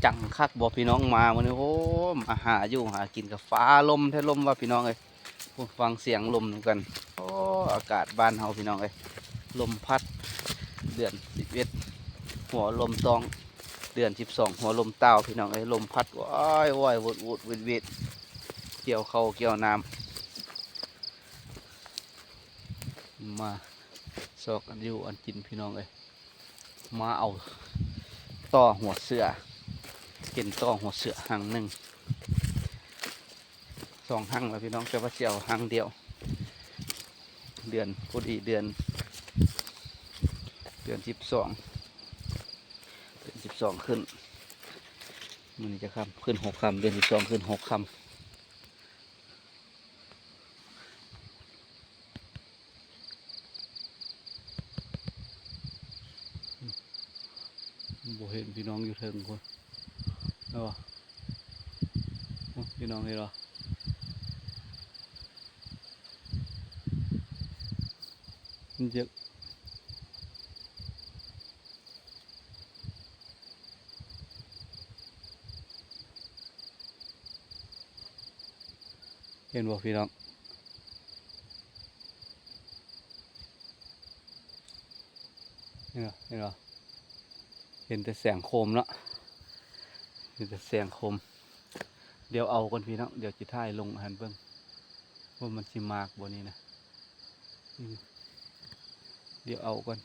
จังคักบอกพี่น้องมาวันนี้โอ้มาหาอยู่หากินกับฟ้าลมแท้ลมว่าพี่น้องเอ้ยฟังเสียงลมกันโอ้อากาศบ้านเฮาพี่น้องเอ้ยลมพัดเดือน11หัวลมตองเดือน12หัวลมเต้าพี่น้องเอ้ยลมพัดว้ายว้ายวุดวุดวิดวิดเกี่ยวเข้าเกี่ยวน้ำมาซอกอันอยู่อันกินพี่น้องเอ้ยมาเอาต่อหัวเสือเห็นต่อหัวเสือหางหนึ่ง2 หางแล้วพี่น้องจะว่าเจียวหางเดียวเดือนพอดีเดือน12ขึ้นมันจะคำขึ้น6 ค่ำเดือน12ขึ้น6 ค่ำบ่เห็นพี่น้องอยู่เทิงคนเอาพี่น้องเห็นหรอมันเยอะเห็นบ่พี่น้องเห็นหรอเห็นแต่แสงโคมเนาะเห็นแต่แสงโคมเดี๋ยวเอากันพี่น้องเดี๋ยวจะถ่ายลงหันเบิ่งว่ามันสิมากบ่นี้นะเดี๋ยวเอากัน